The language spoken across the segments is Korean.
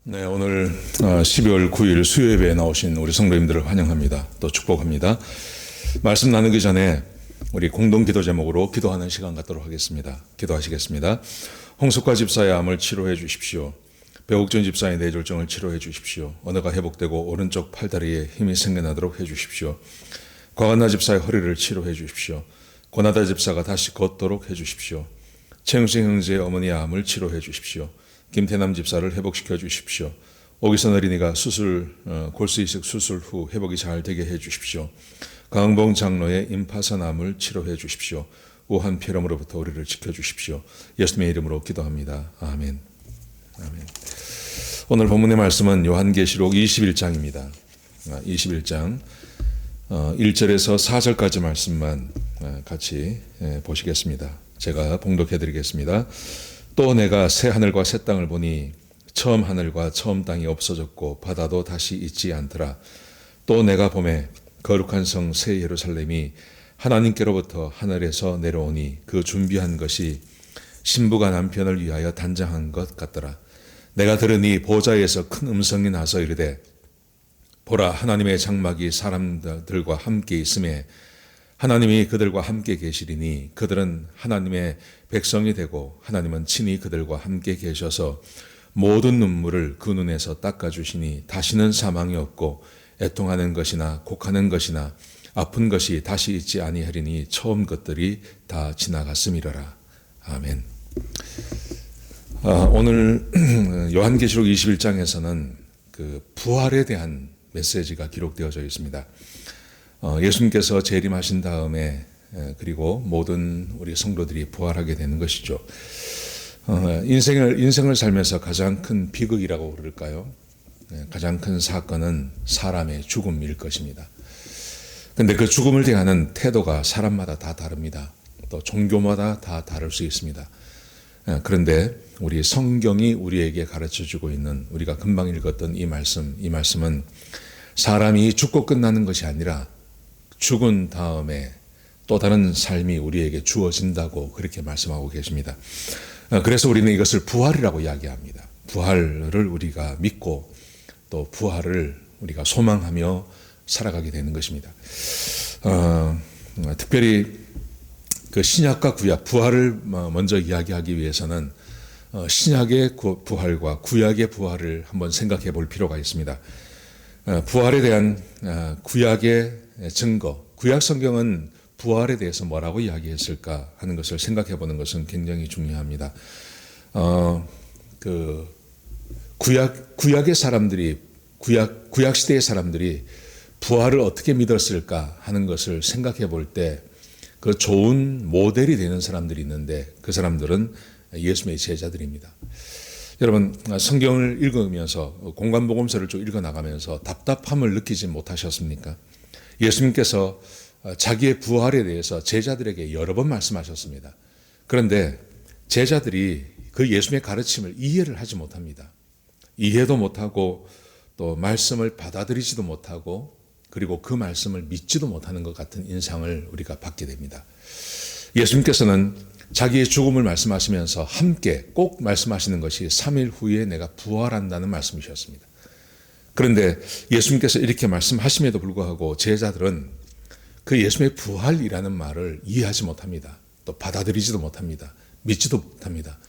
네, 오늘 12월 9일 수요예배에 나오신 우리 성도님들을 환영합니다. 또 축복합니다. 말씀 나누기 전에 우리 공동 기도 제목으로 기도하는 시간 갖도록 하겠습니다. 기도하시겠습니다. 홍석화 집사의 암을 치료해 주십시오. 배옥준 집사의 뇌졸중을 치료해 주십시오. 언어가 회복되고 오른쪽 팔다리에 힘이 생겨나도록 해 주십시오. 과간나 집사의 허리를 치료해 주십시오. 권하다 집사가 다시 걷도록 해 주십시오. 최영식 형제의 어머니의 암을 치료해 주십시오. 김태남 집사를 회복시켜 주십시오. 오기선 어린이가 골수 이식 수술 후 회복이 잘 되게 해 주십시오. 강봉 장로의 임파선암을 치료해 주십시오. 우한 폐렴으로부터 우리를 지켜 주십시오. 예수님의 이름으로 기도합니다. 아멘. 아멘. 오늘 본문의 말씀은 요한계시록 21장입니다. 21장 1절에서 4절까지 말씀만 같이 보시겠습니다. 제가 봉독해 드리겠습니다. 또 내가 새 하늘과 새 땅을 보니 처음 하늘과 처음 땅이 없어졌고 바다도 다시 있지 않더라. 또 내가 보매 거룩한 성 새 예루살렘이 하나님께로부터 하늘에서 내려오니 그 준비한 것이 신부가 남편을 위하여 단장한 것 같더라. 내가 들으니 보좌에서 큰 음성이 나서 이르되 보라, 하나님의 장막이 사람들과 함께 있음에 하나님이 그들과 함께 계시리니 그들은 하나님의 백성이 되고 하나님은 친히 그들과 함께 계셔서 모든 눈물을 그 눈에서 닦아주시니 다시는 사망이 없고 애통하는 것이나 곡하는 것이나 아픈 것이 다시 있지 아니하리니 처음 것들이 다 지나갔음이로라. 아멘. 오늘 요한계시록 21장에서는 그 부활에 대한 메시지가 기록되어져 있습니다. 예수님께서 재림하신 다음에 그리고 모든 우리 성도들이 부활하게 되는 것이죠. 인생을 살면서 가장 큰 비극이라고 그럴까요? 가장 큰 사건은 사람의 죽음일 것입니다. 그런데 그 죽음을 대하는 태도가 사람마다 다 다릅니다. 또 종교마다 다 다를 수 있습니다. 그런데 우리 성경이 우리에게 가르쳐주고 있는, 우리가 금방 읽었던 이 말씀은 사람이 죽고 끝나는 것이 아니라 죽은 다음에 또 다른 삶이 우리에게 주어진다고 그렇게 말씀하고 계십니다. 그래서 우리는 이것을 부활이라고 이야기합니다. 부활을 우리가 믿고 또 부활을 우리가 소망하며 살아가게 되는 것입니다. 특별히 그 신약과 구약, 부활을 먼저 이야기하기 위해서는 신약의 부활과 구약의 부활을 한번 생각해 볼 필요가 있습니다. 부활에 대한 구약의 증거, 구약 성경은 부활에 대해서 뭐라고 이야기했을까 하는 것을 생각해 보는 것은 굉장히 중요합니다. 그 구약의 사람들이, 구약 시대의 사람들이 부활을 어떻게 믿었을까 하는 것을 생각해 볼 때 그 좋은 모델이 되는 사람들이 있는데 그 사람들은 예수님의 제자들입니다. 여러분, 성경을 읽으면서 공관복음서를 쭉 읽어나가면서 답답함을 느끼지 못하셨습니까? 예수님께서 자기의 부활에 대해서 제자들에게 여러 번 말씀하셨습니다. 그런데 제자들이 그 예수님의 가르침을 이해를 하지 못합니다. 이해도 못하고 또 말씀을 받아들이지도 못하고 그리고 그 말씀을 믿지도 못하는 것 같은 인상을 우리가 받게 됩니다. 예수님께서는 자기의 죽음을 말씀하시면서 함께 꼭 말씀하시는 것이 3일 후에 내가 부활한다는 말씀이셨습니다. 그런데 예수님께서 이렇게 말씀하심에도 불구하고 제자들은 그 예수님의 부활이라는 말을 이해하지 못합니다. 또 받아들이지도 못합니다. 믿지도 못합니다.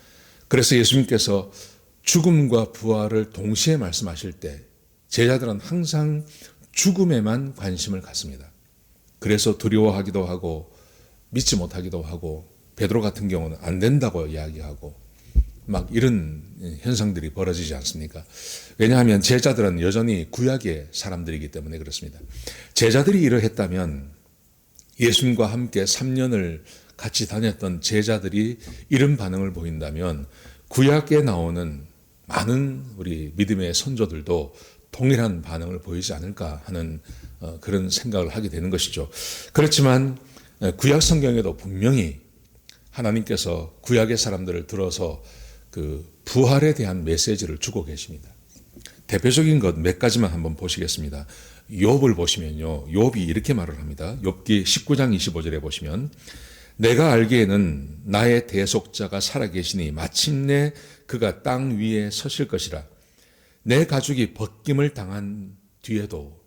그래서 예수님께서 죽음과 부활을 동시에 말씀하실 때 제자들은 항상 죽음에만 관심을 갖습니다. 그래서 두려워하기도 하고 믿지 못하기도 하고 베드로 같은 경우는 안 된다고 이야기하고 막 이런 현상들이 벌어지지 않습니까? 왜냐하면 제자들은 여전히 구약의 사람들이기 때문에 그렇습니다. 제자들이 이러했다면 예수님과 함께 3년을 같이 다녔던 제자들이 이런 반응을 보인다면 구약에 나오는 많은 우리 믿음의 선조들도 동일한 반응을 보이지 않을까 하는 그런 생각을 하게 되는 것이죠. 그렇지만 구약 성경에도 분명히 하나님께서 구약의 사람들을 들어서 그 부활에 대한 메시지를 주고 계십니다. 대표적인 것 몇 가지만 한번 보시겠습니다. 욥을 보시면요, 욥이 이렇게 말을 합니다. 욥기 19장 25절에 보시면 내가 알기에는 나의 대속자가 살아계시니 마침내 그가 땅 위에 서실 것이라. 내 가족이 벗김을 당한 뒤에도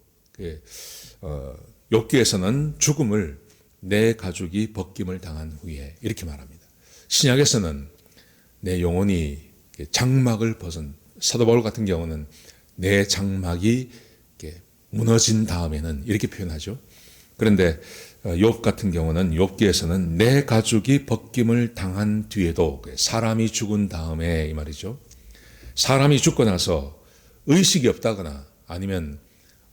욥기에서는 죽음을 내 가족이 벗김을 당한 후에 이렇게 말합니다. 신약에서는 내 영혼이 장막을 벗은, 사도 바울 같은 경우는 내 장막이 무너진 다음에는 이렇게 표현하죠. 그런데 욥 같은 경우는 욥기에서는 내 가족이 벗김을 당한 뒤에도, 사람이 죽은 다음에 이 말이죠. 사람이 죽고 나서 의식이 없다거나 아니면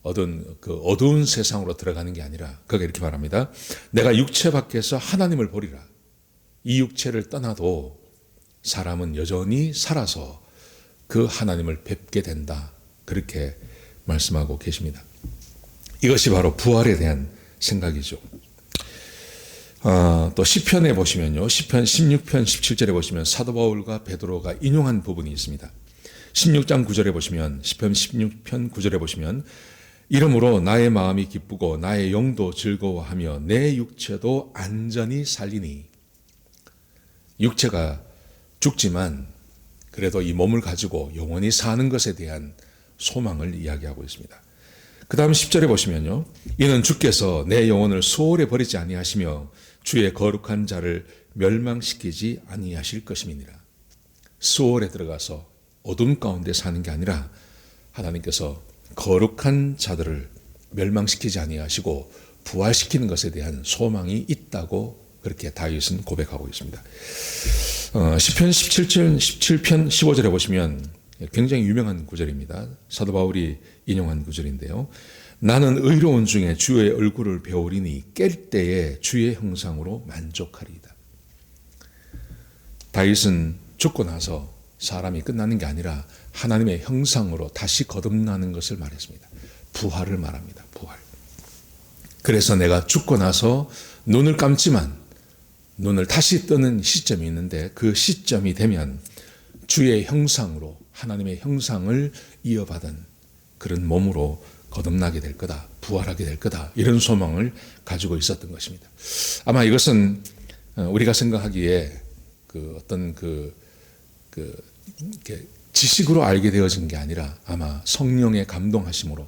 어두운 세상으로 들어가는 게 아니라 그가 이렇게 말합니다. 내가 육체 밖에서 하나님을 보리라. 이 육체를 떠나도 사람은 여전히 살아서 그 하나님을 뵙게 된다. 그렇게 말씀하고 계십니다. 이것이 바로 부활에 대한 생각이죠. 또 시편에 보시면요. 시편 16편 17절에 보시면 사도 바울과 베드로가 인용한 부분이 있습니다. 16장 9절에 보시면, 시편 16편 9절에 보시면, 이러므로 나의 마음이 기쁘고 나의 영도 즐거워하며 내 육체도 안전히 살리니. 육체가 죽지만 그래도 이 몸을 가지고 영원히 사는 것에 대한 소망을 이야기하고 있습니다. 그 다음 10절에 보시면요. 이는 주께서 내 영혼을 수월에 버리지 아니하시며 주의 거룩한 자를 멸망시키지 아니하실 것임이니라. 수월에 들어가서 어둠 가운데 사는 게 아니라 하나님께서 거룩한 자들을 멸망시키지 아니하시고 부활시키는 것에 대한 소망이 있다고 그렇게 다윗은 고백하고 있습니다. 시편 17편 15절에 보시면 굉장히 유명한 구절입니다. 사도 바울이 인용한 구절인데요. 나는 의로운 중에 주의 얼굴을 배우리니 깰 때에 주의 형상으로 만족하리이다. 다윗은 죽고 나서 사람이 끝나는 게 아니라 하나님의 형상으로 다시 거듭나는 것을 말했습니다. 부활을 말합니다. 부활. 그래서 내가 죽고 나서 눈을 감지만 눈을 다시 뜨는 시점이 있는데 그 시점이 되면 주의 형상으로, 하나님의 형상을 이어받은 그런 몸으로 거듭나게 될 거다. 부활하게 될 거다. 이런 소망을 가지고 있었던 것입니다. 아마 이것은 우리가 생각하기에 이렇게 지식으로 알게 되어진 게 아니라 아마 성령의 감동하심으로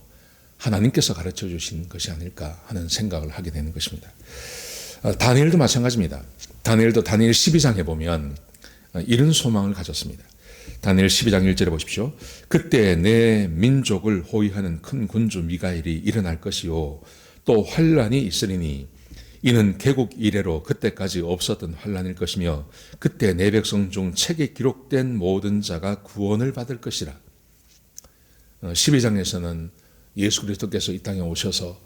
하나님께서 가르쳐 주신 것이 아닐까 하는 생각을 하게 되는 것입니다. 다니엘도 마찬가지입니다. 다니엘도 다니엘 12장에 보면 이런 소망을 가졌습니다. 다니엘 12장 1절에 보십시오. 그때 내 민족을 호위하는 큰 군주 미가엘이 일어날 것이요 또 환란이 있으리니 이는 개국 이래로 그때까지 없었던 환란일 것이며 그때 내 백성 중 책에 기록된 모든 자가 구원을 받을 것이라. 12장에서는 예수 그리스도께서 이 땅에 오셔서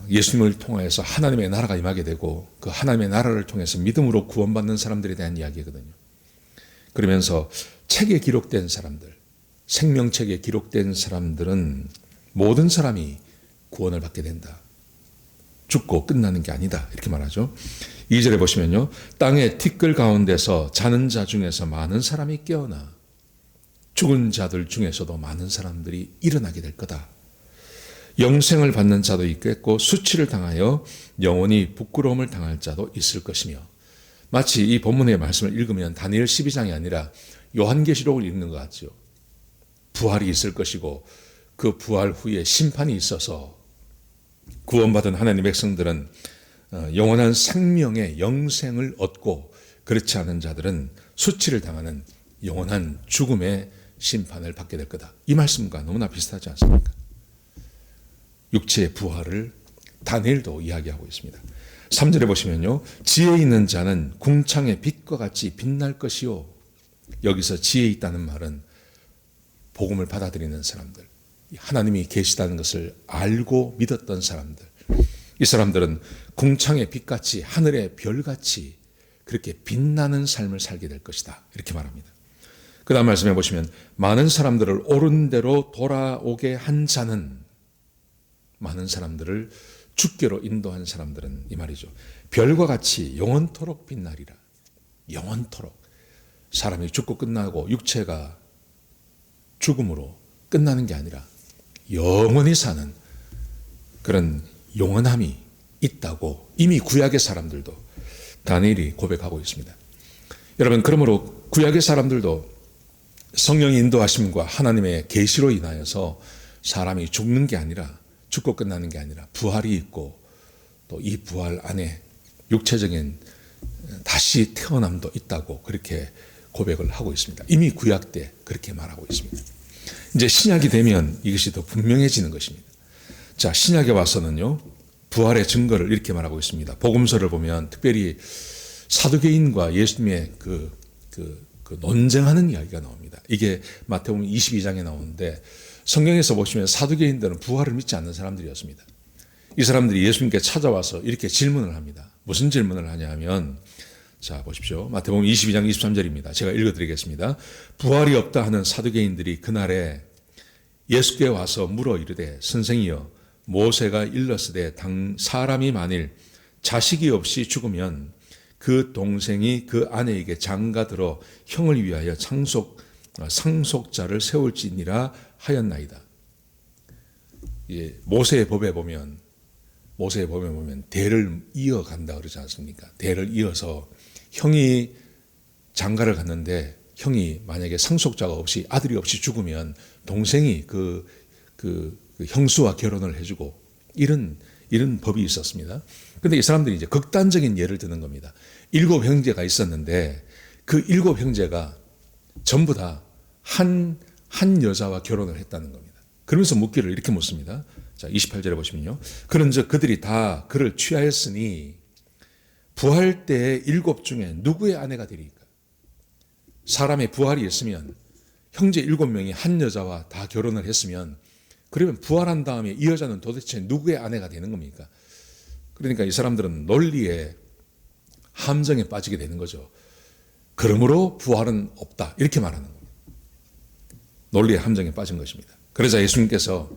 예수님을 통하여서 하나님의 나라가 임하게 되고 그 하나님의 나라를 통해서 믿음으로 구원받는 사람들에 대한 이야기거든요. 그러면서 책에 기록된 사람들, 생명책에 기록된 사람들은 모든 사람이 구원을 받게 된다. 죽고 끝나는 게 아니다. 이렇게 말하죠. 2절에 보시면요. 땅의 티끌 가운데서 자는 자 중에서 많은 사람이 깨어나 죽은 자들 중에서도 많은 사람들이 일어나게 될 거다. 영생을 받는 자도 있겠고 수치를 당하여 영원히 부끄러움을 당할 자도 있을 것이며. 마치 이 본문의 말씀을 읽으면 다니엘 12장이 아니라 요한계시록을 읽는 것 같죠. 부활이 있을 것이고 그 부활 후에 심판이 있어서 구원받은 하나님의 백성들은 영원한 생명의 영생을 얻고 그렇지 않은 자들은 수치를 당하는 영원한 죽음의 심판을 받게 될 거다. 이 말씀과 너무나 비슷하지 않습니까? 육체의 부활을 다니엘도 이야기하고 있습니다. 3절에 보시면요. 지혜 있는 자는 궁창의 빛과 같이 빛날 것이요. 여기서 지혜 있다는 말은 복음을 받아들이는 사람들, 하나님이 계시다는 것을 알고 믿었던 사람들, 이 사람들은 궁창의 빛같이 하늘의 별같이 그렇게 빛나는 삶을 살게 될 것이다. 이렇게 말합니다. 그 다음 말씀해 보시면 많은 사람들을 옳은 대로 돌아오게 한 자는, 많은 사람들을 주께로 인도한 사람들은 이 말이죠. 별과 같이 영원토록 빛나리라. 영원토록. 사람이 죽고 끝나고 육체가 죽음으로 끝나는 게 아니라 영원히 사는 그런 영원함이 있다고 이미 구약의 사람들도 다니엘이 고백하고 있습니다. 여러분, 그러므로 구약의 사람들도 성령의 인도하심과 하나님의 계시로 인하여서 사람이 죽는 게 아니라, 죽고 끝나는 게 아니라 부활이 있고, 또 이 부활 안에 육체적인 다시 태어남도 있다고 그렇게 고백을 하고 있습니다. 이미 구약 때 그렇게 말하고 있습니다. 이제 신약이 되면 이것이 더 분명해지는 것입니다. 자, 신약에 와서는요, 부활의 증거를 이렇게 말하고 있습니다. 복음서를 보면 특별히 사두개인과 예수님의 그 논쟁하는 이야기가 나옵니다. 이게 마태복음 22장에 나오는데, 성경에서 보시면 사두개인들은 부활을 믿지 않는 사람들이었습니다. 이 사람들이 예수님께 찾아와서 이렇게 질문을 합니다. 무슨 질문을 하냐 하면, 자, 보십시오. 마태복음 22장 23절입니다. 제가 읽어드리겠습니다. 부활이 없다 하는 사두개인들이 그날에 예수께 와서 물어 이르되, 선생이여, 모세가 일렀으되 사람이 만일 자식이 없이 죽으면 그 동생이 그 아내에게 장가들어 형을 위하여 상속자를 세울지니라 하였나이다. 모세의 법에 보면 대를 이어간다 그러지 않습니까? 대를 이어서 형이 장가를 갔는데 형이 만약에 상속자가 없이, 아들이 없이 죽으면 동생이 그 형수와 결혼을 해주고, 이런 법이 있었습니다. 그런데 이 사람들이 이제 극단적인 예를 드는 겁니다. 7 형제가 있었는데 그 7 형제가 전부 다 한 여자와 결혼을 했다는 겁니다. 그러면서 묻기를 이렇게 묻습니다. 자, 28절에 보시면요. 그런즉 그들이 다 그를 취하였으니 부활 때의 7 중에 누구의 아내가 되리까? 사람의 부활이 있으면, 형제 7명이 한 여자와 다 결혼을 했으면, 그러면 부활한 다음에 이 여자는 도대체 누구의 아내가 되는 겁니까? 그러니까 이 사람들은 논리의 함정에 빠지게 되는 거죠. 그러므로 부활은 없다, 이렇게 말하는 겁니다. 논리의 함정에 빠진 것입니다. 그러자 예수님께서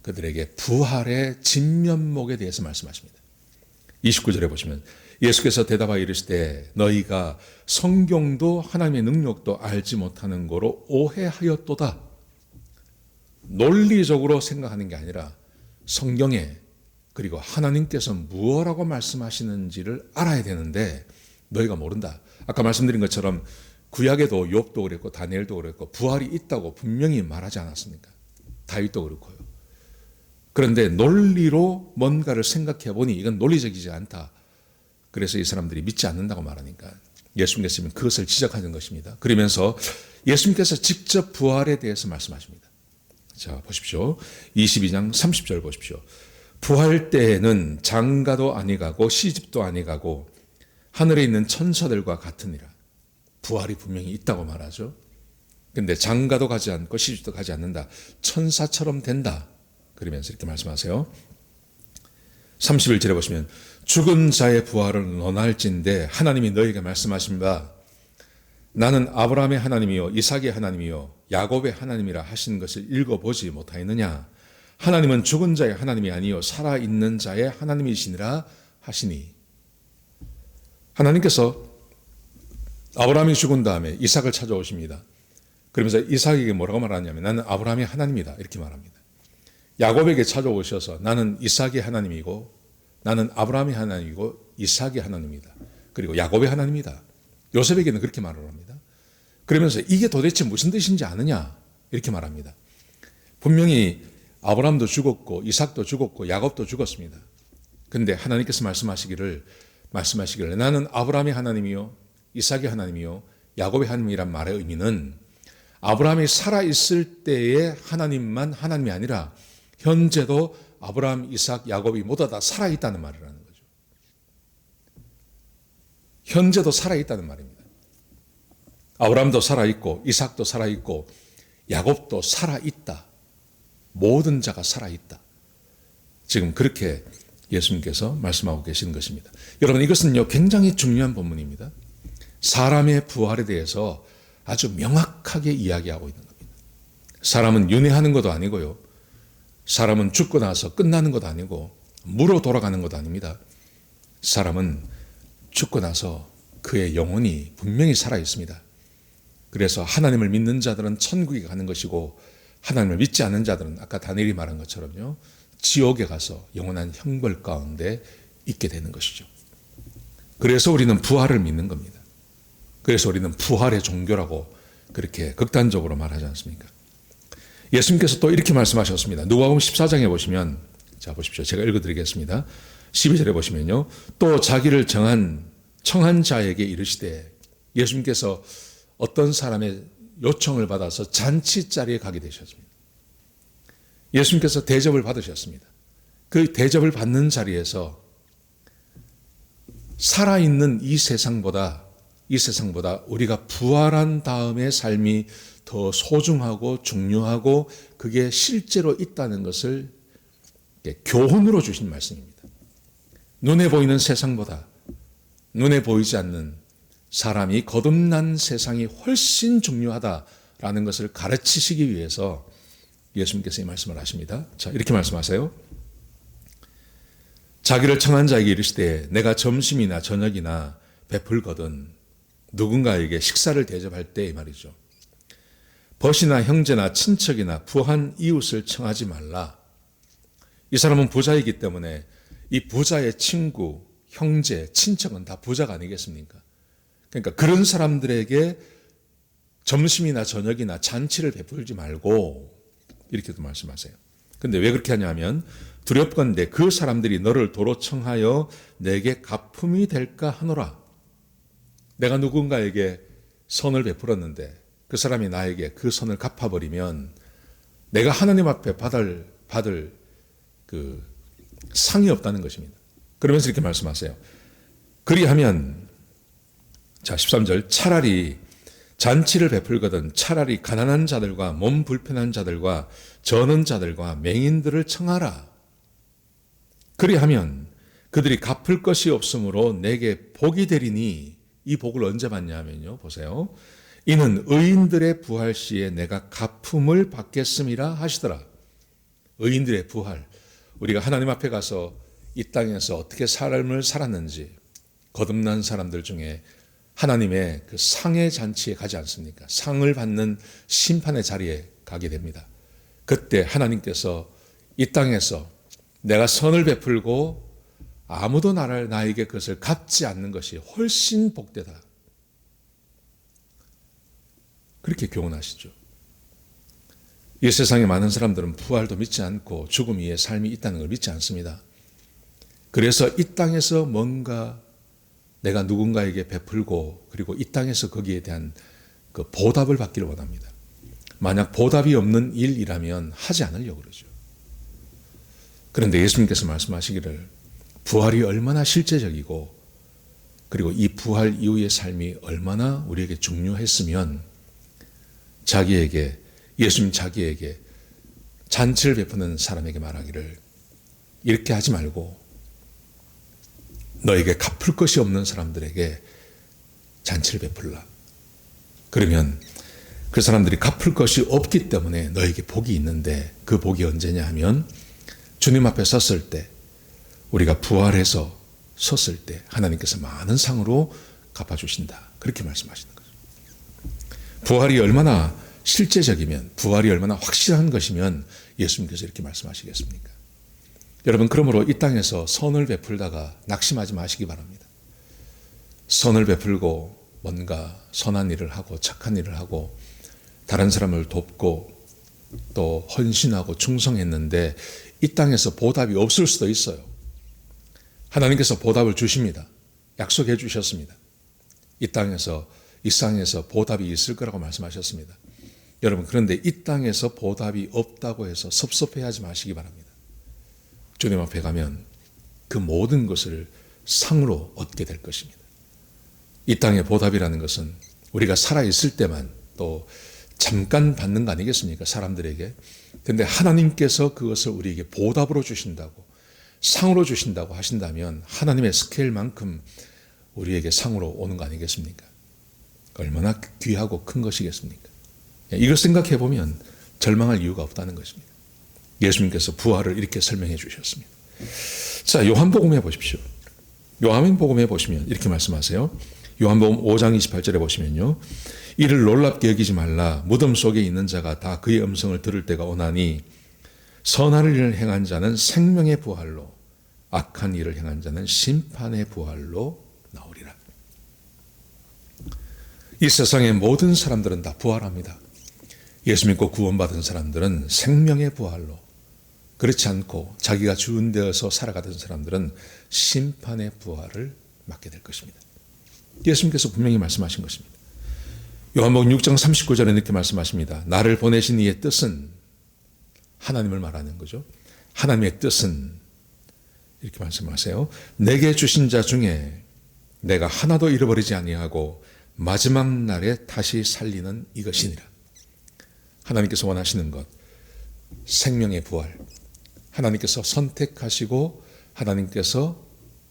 그들에게 부활의 진면목에 대해서 말씀하십니다. 29절에 보시면 예수께서 대답하여 이르시되 너희가 성경도 하나님의 능력도 알지 못하는 거로 오해하였도다. 논리적으로 생각하는 게 아니라 성경에, 그리고 하나님께서 무엇라고 말씀하시는지를 알아야 되는데 너희가 모른다. 아까 말씀드린 것처럼 구약에도 욥도 그랬고 다니엘도 그랬고 부활이 있다고 분명히 말하지 않았습니까? 다윗도 그렇고요. 그런데 논리로 뭔가를 생각해 보니 이건 논리적이지 않다. 그래서 이 사람들이 믿지 않는다고 말하니까 예수님께서 그것을 지적하는 것입니다. 그러면서 예수님께서 직접 부활에 대해서 말씀하십니다. 자, 보십시오. 22장 30절 보십시오. 부활 때에는 장가도 아니가고 시집도 아니가고 하늘에 있는 천사들과 같으니라. 부활이 분명히 있다고 말하죠. 그런데 장가도 가지 않고 시집도 가지 않는다. 천사처럼 된다. 그러면서 이렇게 말씀하세요. 31절에 보시면 죽은 자의 부활을 논할진대 하나님이 너희에게 말씀하신 바 나는 아브라함의 하나님이요 이삭의 하나님이요 야곱의 하나님이라 하신 것을 읽어보지 못하였느냐. 하나님은 죽은 자의 하나님이 아니요 살아있는 자의 하나님이시니라 하시니. 하나님께서 아브라함이 죽은 다음에 이삭을 찾아오십니다. 그러면서 이삭에게 뭐라고 말하냐면 나는 아브라함의 하나님이다 이렇게 말합니다. 야곱에게 찾아오셔서 나는 이삭의 하나님이고 나는 아브라함의 하나님이고 이삭의 하나님이다. 그리고 야곱의 하나님이다. 요셉에게는 그렇게 말을 합니다. 그러면서 이게 도대체 무슨 뜻인지 아느냐 이렇게 말합니다. 분명히 아브라함도 죽었고 이삭도 죽었고 야곱도 죽었습니다. 그런데 하나님께서 말씀하시기를 나는 아브라함의 하나님이요 이삭의 하나님이요 야곱의 하나님이란 말의 의미는 아브라함이 살아있을 때의 하나님만 하나님이 아니라 현재도 아브라함, 이삭, 야곱이 모두 다 살아있다는 말을 하는 거죠. 현재도 살아있다는 말입니다. 아브라함도 살아있고 이삭도 살아있고 야곱도 살아있다. 모든 자가 살아있다. 지금 그렇게 예수님께서 말씀하고 계시는 것입니다. 여러분 이것은요 굉장히 중요한 본문입니다. 사람의 부활에 대해서 아주 명확하게 이야기하고 있는 겁니다. 사람은 윤회하는 것도 아니고요. 사람은 죽고 나서 끝나는 것도 아니고 무로 돌아가는 것도 아닙니다. 사람은 죽고 나서 그의 영혼이 분명히 살아 있습니다. 그래서 하나님을 믿는 자들은 천국에 가는 것이고 하나님을 믿지 않는 자들은 아까 다니엘이 말한 것처럼요. 지옥에 가서 영원한 형벌 가운데 있게 되는 것이죠. 그래서 우리는 부활을 믿는 겁니다. 그래서 우리는 부활의 종교라고 그렇게 극단적으로 말하지 않습니까? 예수님께서 또 이렇게 말씀하셨습니다. 누가복음 14장에 보시면, 자 보십시오. 제가 읽어드리겠습니다. 12절에 보시면요. 또 자기를 청한 자에게 이르시되, 예수님께서 어떤 사람의 요청을 받아서 잔치 자리에 가게 되셨습니다. 예수님께서 대접을 받으셨습니다. 그 대접을 받는 자리에서 살아있는 이 세상보다 우리가 부활한 다음의 삶이 더 소중하고 중요하고 그게 실제로 있다는 것을 교훈으로 주신 말씀입니다. 눈에 보이는 세상보다 눈에 보이지 않는 사람이 거듭난 세상이 훨씬 중요하다라는 것을 가르치시기 위해서 예수님께서 이 말씀을 하십니다. 자, 이렇게 말씀하세요. 자기를 청한 자에게 이르시되 내가 점심이나 저녁이나 베풀거든 누군가에게 식사를 대접할 때 이 말이죠. 벗이나 형제나 친척이나 부한 이웃을 청하지 말라. 이 사람은 부자이기 때문에 이 부자의 친구, 형제, 친척은 다 부자가 아니겠습니까? 그러니까 그런 사람들에게 점심이나 저녁이나 잔치를 베풀지 말고 이렇게도 말씀하세요. 근데 왜 그렇게 하냐면 두렵건대 그 사람들이 너를 도로 청하여 내게 갚음이 될까 하노라. 내가 누군가에게 선을 베풀었는데 그 사람이 나에게 그 선을 갚아버리면 내가 하나님 앞에 받을 그 상이 없다는 것입니다. 그러면서 이렇게 말씀하세요. 그리하면 자 13절 차라리 잔치를 베풀거든 차라리 가난한 자들과 몸 불편한 자들과 저는 자들과 맹인들을 청하라. 그리하면 그들이 갚을 것이 없으므로 내게 복이 되리니 이 복을 언제 받냐 하면요. 보세요. 이는 의인들의 부활 시에 내가 갚음을 받겠음이라 하시더라. 의인들의 부활. 우리가 하나님 앞에 가서 이 땅에서 어떻게 삶을 살았는지 거듭난 사람들 중에 하나님의 그 상의 잔치에 가지 않습니까? 상을 받는 심판의 자리에 가게 됩니다. 그때 하나님께서 이 땅에서 내가 선을 베풀고 아무도 나에게 그것을 갚지 않는 것이 훨씬 복되다. 그렇게 교훈하시죠. 이 세상에 많은 사람들은 부활도 믿지 않고 죽음 위에 삶이 있다는 걸 믿지 않습니다. 그래서 이 땅에서 뭔가 내가 누군가에게 베풀고 그리고 이 땅에서 거기에 대한 그 보답을 받기를 원합니다. 만약 보답이 없는 일이라면 하지 않으려고 그러죠. 그런데 예수님께서 말씀하시기를 부활이 얼마나 실제적이고 그리고 이 부활 이후의 삶이 얼마나 우리에게 중요했으면 예수님 자기에게 잔치를 베푸는 사람에게 말하기를 이렇게 하지 말고 너에게 갚을 것이 없는 사람들에게 잔치를 베풀라. 그러면 그 사람들이 갚을 것이 없기 때문에 너에게 복이 있는데 그 복이 언제냐 하면 주님 앞에 섰을 때 우리가 부활해서 섰을 때 하나님께서 많은 상으로 갚아주신다. 그렇게 말씀하시는 거죠. 부활이 얼마나 실제적이면 부활이 얼마나 확실한 것이면 예수님께서 이렇게 말씀하시겠습니까? 여러분 그러므로 이 땅에서 선을 베풀다가 낙심하지 마시기 바랍니다. 선을 베풀고 뭔가 선한 일을 하고 착한 일을 하고 다른 사람을 돕고 또 헌신하고 충성했는데 이 땅에서 보답이 없을 수도 있어요. 하나님께서 보답을 주십니다. 약속해 주셨습니다. 이 땅에서 보답이 있을 거라고 말씀하셨습니다. 여러분 그런데 이 땅에서 보답이 없다고 해서 섭섭해하지 마시기 바랍니다. 주님 앞에 가면 그 모든 것을 상으로 얻게 될 것입니다. 이 땅의 보답이라는 것은 우리가 살아있을 때만 또 잠깐 받는 거 아니겠습니까? 사람들에게. 그런데 하나님께서 그것을 우리에게 보답으로 주신다고 상으로 주신다고 하신다면 하나님의 스케일만큼 우리에게 상으로 오는 거 아니겠습니까? 얼마나 귀하고 큰 것이겠습니까? 이걸 생각해 보면 절망할 이유가 없다는 것입니다. 예수님께서 부활을 이렇게 설명해 주셨습니다. 자, 요한복음에 보십시오. 요한복음에 보시면 이렇게 말씀하세요. 요한복음 5장 28절에 보시면요. 이를 놀랍게 여기지 말라. 무덤 속에 있는 자가 다 그의 음성을 들을 때가 오나니 선한 일을 행한 자는 생명의 부활로 악한 일을 행한 자는 심판의 부활로 나오리라. 이 세상의 모든 사람들은 다 부활합니다. 예수 믿고 구원받은 사람들은 생명의 부활로, 그렇지 않고 자기가 주인 되어서 살아가던 사람들은 심판의 부활을 맞게 될 것입니다. 예수님께서 분명히 말씀하신 것입니다. 요한복음 6장 39절에 이렇게 말씀하십니다. 나를 보내신 이의 뜻은, 하나님을 말하는 거죠. 하나님의 뜻은 이렇게 말씀하세요. 내게 주신 자 중에 내가 하나도 잃어버리지 아니하고 마지막 날에 다시 살리는 이것이니라. 하나님께서 원하시는 것, 생명의 부활. 하나님께서 선택하시고 하나님께서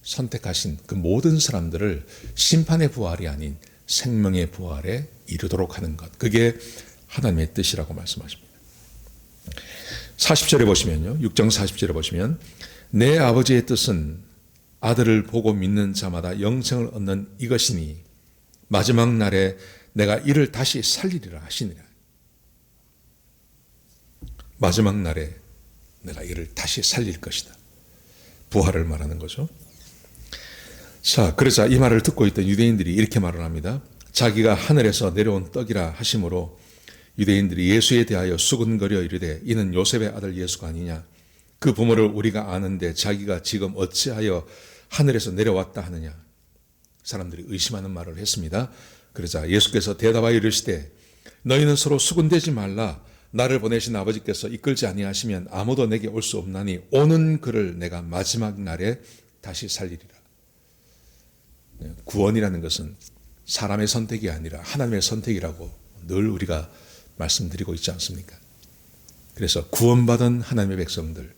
선택하신 그 모든 사람들을 심판의 부활이 아닌 생명의 부활에 이르도록 하는 것. 그게 하나님의 뜻이라고 말씀하십니다. 40절에 보시면요. 6장 40절에 보시면 내 아버지의 뜻은 아들을 보고 믿는 자마다 영생을 얻는 이것이니 마지막 날에 내가 이를 다시 살리리라 하시니라. 마지막 날에 내가 이를 다시 살릴 것이다. 부활을 말하는 거죠. 자, 그러자 이 말을 듣고 있던 유대인들이 이렇게 말을 합니다. 자기가 하늘에서 내려온 떡이라 하심으로 유대인들이 예수에 대하여 수근거려 이르되 이는 요셉의 아들 예수가 아니냐. 그 부모를 우리가 아는데 자기가 지금 어찌하여 하늘에서 내려왔다 하느냐. 사람들이 의심하는 말을 했습니다. 그러자 예수께서 대답하여 이르시되 너희는 서로 수군대지 말라. 나를 보내신 아버지께서 이끌지 아니하시면 아무도 내게 올 수 없나니 오는 그를 내가 마지막 날에 다시 살리리라. 구원이라는 것은 사람의 선택이 아니라 하나님의 선택이라고 늘 우리가 말씀드리고 있지 않습니까? 그래서 구원받은 하나님의 백성들,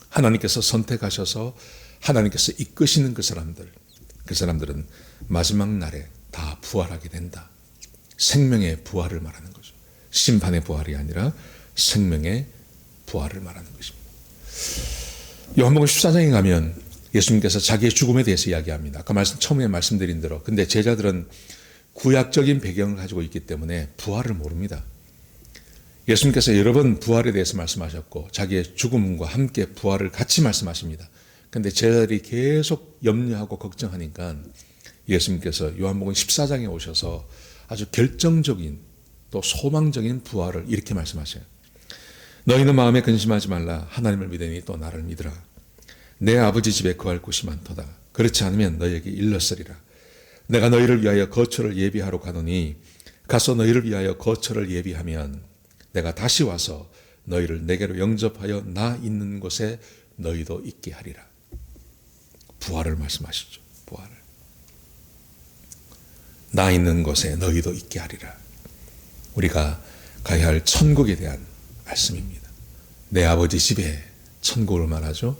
하나님께서 선택하셔서 하나님께서 이끄시는 그 사람들은 마지막 날에 다 부활하게 된다. 생명의 부활을 말하는 거죠. 심판의 부활이 아니라 생명의 부활을 말하는 것입니다. 요한복음 14장에 가면 예수님께서 자기의 죽음에 대해서 이야기합니다. 아까 처음에 말씀드린 대로. 근데 제자들은 구약적인 배경을 가지고 있기 때문에 부활을 모릅니다. 예수님께서 여러 번 부활에 대해서 말씀하셨고 자기의 죽음과 함께 부활을 같이 말씀하십니다. 근데 제자들이 계속 염려하고 걱정하니까 예수님께서 요한복음 14장에 오셔서 아주 결정적인 또 소망적인 부활을 이렇게 말씀하셔요. 너희는 마음에 근심하지 말라. 하나님을 믿으니 또 나를 믿으라. 내 아버지 집에 거할 곳이 많도다. 그렇지 않으면 너희에게 일렀으리라. 내가 너희를 위하여 거처를 예비하러 가노니 가서 너희를 위하여 거처를 예비하면 내가 다시 와서 너희를 내게로 영접하여 나 있는 곳에 너희도 있게 하리라. 부활을 말씀하시죠. 부활을. 나 있는 곳에 너희도 있게 하리라. 우리가 가야 할 천국에 대한 말씀입니다. 내 아버지 집에 천국을 말하죠.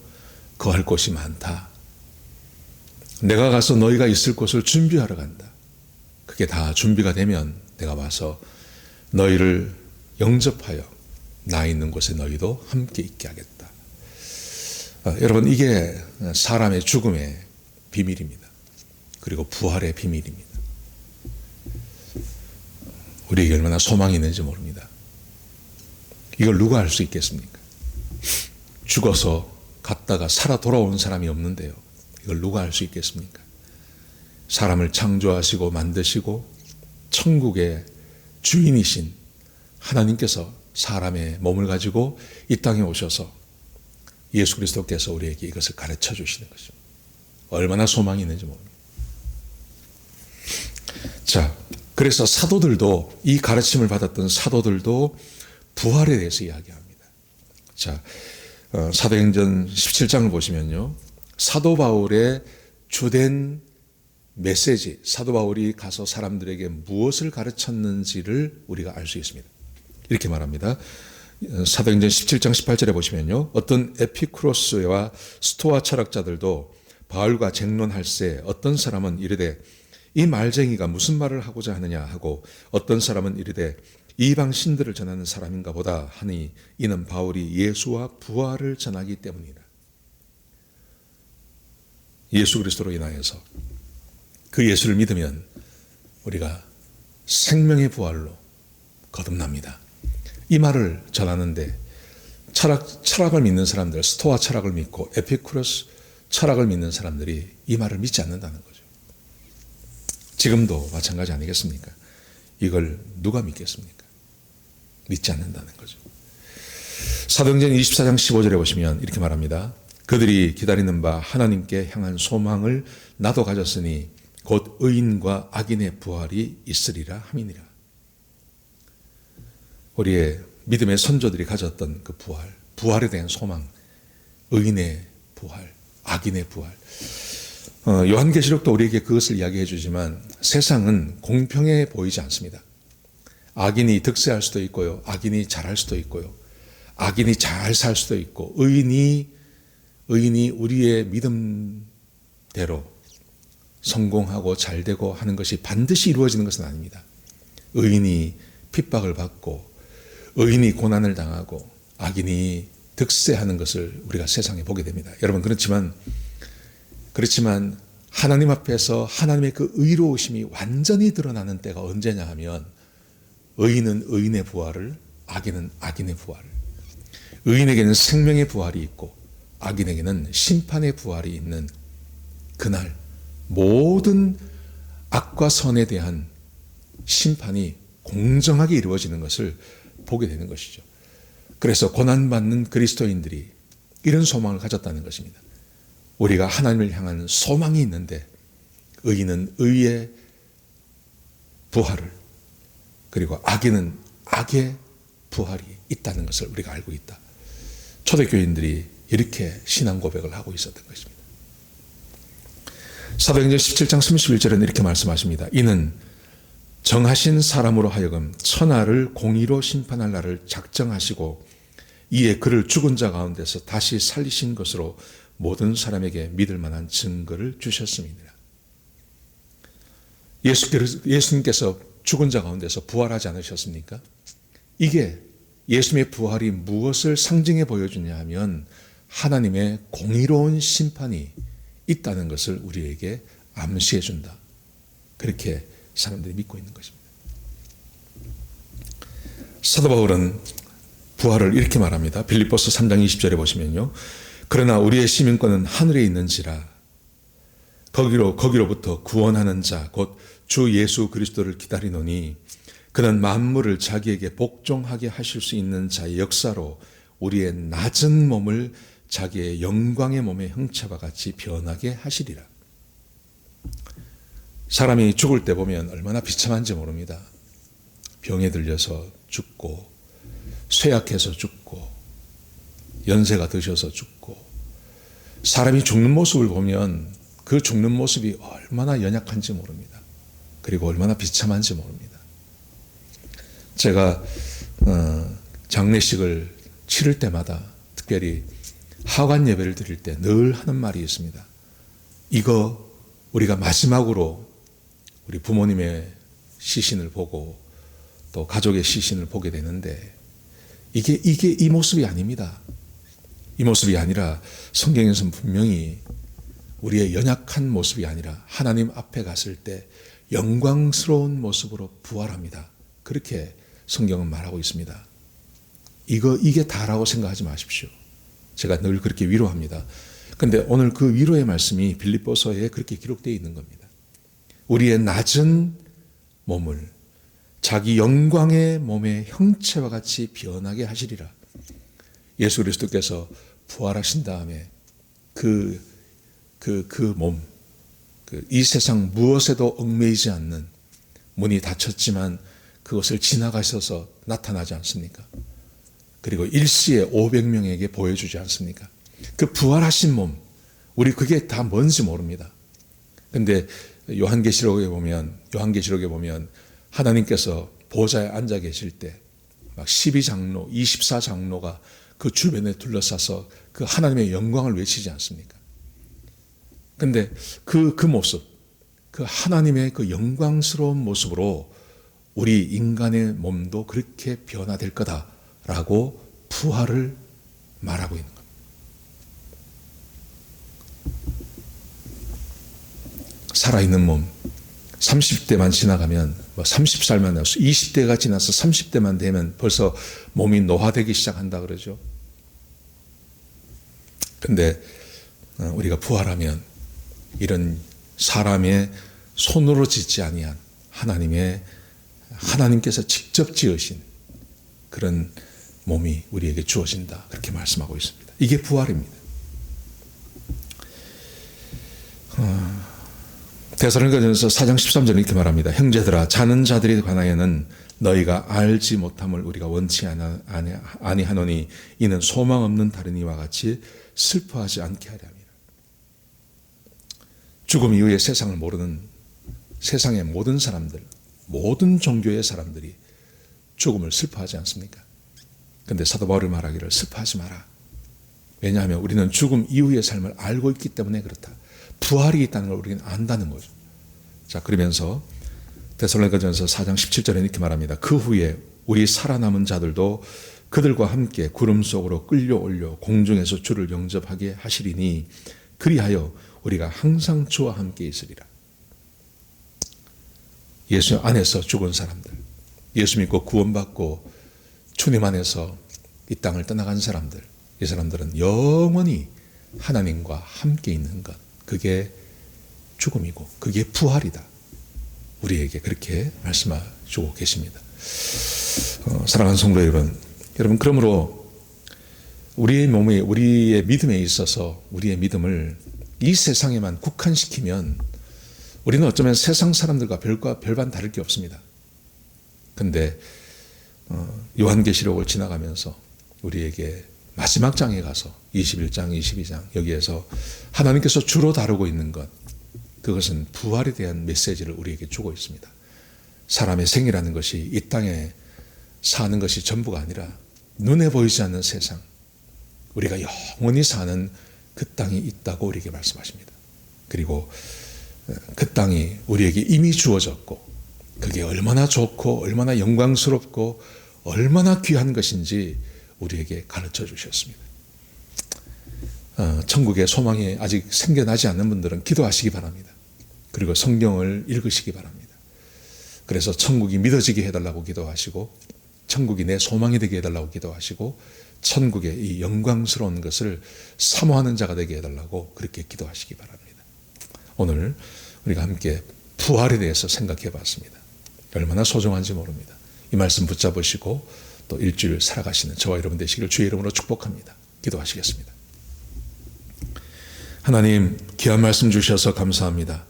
거할 곳이 많다. 내가 가서 너희가 있을 곳을 준비하러 간다. 그게 다 준비가 되면 내가 와서 너희를 영접하여 나 있는 곳에 너희도 함께 있게 하겠다. 여러분, 이게 사람의 죽음의 비밀입니다. 그리고 부활의 비밀입니다. 우리에게 얼마나 소망이 있는지 모릅니다. 이걸 누가 알 수 있겠습니까? 죽어서 갔다가 살아 돌아오는 사람이 없는데요. 이걸 누가 알 수 있겠습니까? 사람을 창조하시고 만드시고 천국의 주인이신 하나님께서 사람의 몸을 가지고 이 땅에 오셔서 예수 그리스도께서 우리에게 이것을 가르쳐 주시는 것입니다. 얼마나 소망이 있는지 모릅니다. 자, 그래서 사도들도, 이 가르침을 받았던 사도들도 부활에 대해서 이야기합니다. 자, 사도행전 17장을 보시면요. 사도 바울의 주된 메시지, 사도 바울이 가서 사람들에게 무엇을 가르쳤는지를 우리가 알 수 있습니다. 이렇게 말합니다. 사도행전 17장 18절에 보시면요. 어떤 에피쿠로스와 스토아 철학자들도 바울과 쟁론할세 어떤 사람은 이르되 이 말쟁이가 무슨 말을 하고자 하느냐 하고 어떤 사람은 이르되 이방 신들을 전하는 사람인가 보다 하니 이는 바울이 예수와 부활을 전하기 때문이다. 예수 그리스도로 인하여서 그 예수를 믿으면 우리가 생명의 부활로 거듭납니다. 이 말을 전하는데 철학을 믿는 사람들, 스토아 철학을 믿고 에피쿠로스 철학을 믿는 사람들이 이 말을 믿지 않는다는 거죠. 지금도 마찬가지 아니겠습니까? 이걸 누가 믿겠습니까? 믿지 않는다는 거죠. 사도행전 24장 15절에 보시면 이렇게 말합니다. 그들이 기다리는 바 하나님께 향한 소망을 나도 가졌으니 곧 의인과 악인의 부활이 있으리라 함이니라. 우리의 믿음의 선조들이 가졌던 그 부활에 대한 소망, 의인의 부활, 악인의 부활. 요한계시록도 우리에게 그것을 이야기해 주지만 세상은 공평해 보이지 않습니다. 악인이 득세할 수도 있고요. 악인이 잘할 수도 있고요. 악인이 잘 살 수도 있고 의인이 우리의 믿음대로 성공하고 잘되고 하는 것이 반드시 이루어지는 것은 아닙니다. 의인이 핍박을 받고 의인이 고난을 당하고 악인이 득세하는 것을 우리가 세상에 보게 됩니다. 여러분 그렇지만 하나님 앞에서 하나님의 그 의로우심이 완전히 드러나는 때가 언제냐 하면 의인은 의인의 부활을, 악인은 악인의 부활을, 의인에게는 생명의 부활이 있고 악인에게는 심판의 부활이 있는 그날 모든 악과 선에 대한 심판이 공정하게 이루어지는 것을 보게 되는 것이죠. 그래서 고난받는 그리스도인들이 이런 소망을 가졌다는 것입니다. 우리가 하나님을 향한 소망이 있는데 의인은 의의 부활을, 그리고 악인은 악의 부활이 있다는 것을 우리가 알고 있다. 초대교인들이 이렇게 신앙 고백을 하고 있었던 것입니다. 사도행전 17장 31절에는 이렇게 말씀하십니다. 이는 정하신 사람으로 하여금 천하를 공의로 심판할 날을 작정하시고 이에 그를 죽은 자 가운데서 다시 살리신 것으로 모든 사람에게 믿을 만한 증거를 주셨음이니라. 예수님께서 죽은 자 가운데서 부활하지 않으셨습니까? 이게 예수님의 부활이 무엇을 상징해 보여주냐 하면 하나님의 공의로운 심판이 있다는 것을 우리에게 암시해 준다. 그렇게 사람들이 믿고 있는 것입니다. 사도 바울은 부활을 이렇게 말합니다. 빌립보서 3장 20절에 보시면요. 그러나 우리의 시민권은 하늘에 있는지라 거기로부터 구원하는 자 곧 주 예수 그리스도를 기다리노니 그는 만물을 자기에게 복종하게 하실 수 있는 자의 역사로 우리의 낮은 몸을 자기의 영광의 몸의 형체와 같이 변하게 하시리라. 사람이 죽을 때 보면 얼마나 비참한지 모릅니다. 병에 들려서 죽고 쇠약해서 죽고 연세가 드셔서 죽고 사람이 죽는 모습을 보면 그 죽는 모습이 얼마나 연약한지 모릅니다. 그리고 얼마나 비참한지 모릅니다. 제가 장례식을 치를 때마다 특별히 하관 예배를 드릴 때 늘 하는 말이 있습니다. 이거 우리가 마지막으로 우리 부모님의 시신을 보고 또 가족의 시신을 보게 되는데 이게 이 모습이 아닙니다. 이 모습이 아니라 성경에서는 분명히 우리의 연약한 모습이 아니라 하나님 앞에 갔을 때 영광스러운 모습으로 부활합니다. 그렇게 성경은 말하고 있습니다. 이게 다라고 생각하지 마십시오. 제가 늘 그렇게 위로합니다. 그런데 오늘 그 위로의 말씀이 빌립보서에 그렇게 기록되어 있는 겁니다. 우리의 낮은 몸을 자기 영광의 몸의 형체와 같이 변하게 하시리라. 예수 그리스도께서 부활하신 다음에 그 몸, 이 세상 무엇에도 얽매이지 않는 문이 닫혔지만 그것을 지나가셔서 나타나지 않습니까? 그리고 일시에 500명에게 보여주지 않습니까? 그 부활하신 몸, 우리 그게 다 뭔지 모릅니다. 근데 요한계시록에 보면 하나님께서 보좌에 앉아 계실 때 막 12장로, 24장로가 그 주변에 둘러싸서 그 하나님의 영광을 외치지 않습니까? 근데 그 모습, 그 하나님의 그 영광스러운 모습으로 우리 인간의 몸도 그렇게 변화될 거다라고 부활을 말하고 있는 겁니다. 살아있는 몸, 30대만 지나가면 30살만 나서 20대가 지나서 30대만 되면 벌써 몸이 노화되기 시작한다 그러죠. 근데 우리가 부활하면 이런 사람의 손으로 짓지 아니한 하나님께서 직접 지으신 그런 몸이 우리에게 주어진다. 그렇게 말씀하고 있습니다. 이게 부활입니다. 데살로니가전서 4장 13절에 이렇게 말합니다. 형제들아, 자는 자들에 관하여는 너희가 알지 못함을 우리가 원치 아니하노니 이는 소망 없는 다른 이와 같이 슬퍼하지 않게 하려 함이라. 죽음 이후의 세상을 모르는 세상의 모든 사람들, 모든 종교의 사람들이 죽음을 슬퍼하지 않습니까? 그런데 사도 바울이 말하기를 슬퍼하지 마라. 왜냐하면 우리는 죽음 이후의 삶을 알고 있기 때문에 그렇다. 부활이 있다는 걸 우리는 안다는 거죠. 자, 그러면서 데살로니가전서 4장 17절에 이렇게 말합니다. 그 후에 우리 살아남은 자들도 그들과 함께 구름 속으로 끌려올려 공중에서 주를 영접하게 하시리니 그리하여 우리가 항상 주와 함께 있으리라. 예수 안에서 죽은 사람들, 예수 믿고 구원받고 주님 안에서 이 땅을 떠나간 사람들, 이 사람들은 영원히 하나님과 함께 있는 것, 그게 죽음이고 그게 부활이다. 우리에게 그렇게 말씀하시고 계십니다. 사랑하는 성도 여러분, 그러므로 우리의 몸에, 우리의 믿음에 있어서 우리의 믿음을 이 세상에만 국한시키면 우리는 어쩌면 세상 사람들과 별반 다를 게 없습니다. 그런데 요한계시록을 지나가면서 우리에게 마지막 장에 가서 21장, 22장 여기에서 하나님께서 주로 다루고 있는 것, 그것은 부활에 대한 메시지를 우리에게 주고 있습니다. 사람의 생이라는 것이 이 땅에 사는 것이 전부가 아니라 눈에 보이지 않는 세상, 우리가 영원히 사는 그 땅이 있다고 우리에게 말씀하십니다. 그리고 그 땅이 우리에게 이미 주어졌고 그게 얼마나 좋고 얼마나 영광스럽고 얼마나 귀한 것인지 우리에게 가르쳐 주셨습니다. 천국의 소망이 아직 생겨나지 않는 분들은 기도하시기 바랍니다. 그리고 성경을 읽으시기 바랍니다. 그래서 천국이 믿어지게 해달라고 기도하시고 천국이 내 소망이 되게 해달라고 기도하시고 천국의 이 영광스러운 것을 사모하는 자가 되게 해달라고 그렇게 기도하시기 바랍니다. 오늘 우리가 함께 부활에 대해서 생각해 봤습니다. 얼마나 소중한지 모릅니다. 이 말씀 붙잡으시고 또 일주일 살아가시는 저와 여러분 되시기를 주의 이름으로 축복합니다. 기도하시겠습니다. 하나님, 귀한 말씀 주셔서 감사합니다.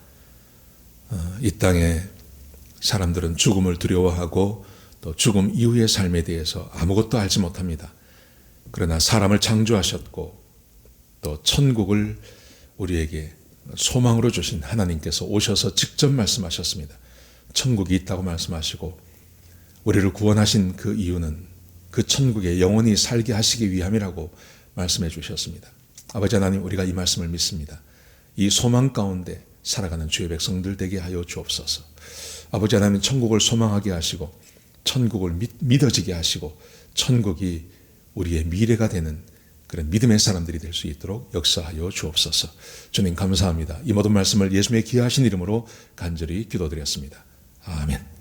이 땅에 사람들은 죽음을 두려워하고 또 죽음 이후의 삶에 대해서 아무것도 알지 못합니다. 그러나 사람을 창조하셨고 또 천국을 우리에게 소망으로 주신 하나님께서 오셔서 직접 말씀하셨습니다. 천국이 있다고 말씀하시고 우리를 구원하신 그 이유는 그 천국에 영원히 살게 하시기 위함이라고 말씀해 주셨습니다. 아버지 하나님, 우리가 이 말씀을 믿습니다. 이 소망 가운데 살아가는 주의 백성들 되게 하여 주옵소서. 아버지 하나님, 천국을 소망하게 하시고 천국을 믿어지게 하시고 천국이 우리의 미래가 되는 그런 믿음의 사람들이 될 수 있도록 역사하여 주옵소서. 주님 감사합니다. 이 모든 말씀을 예수님의 귀하신 이름으로 간절히 기도드렸습니다. 아멘.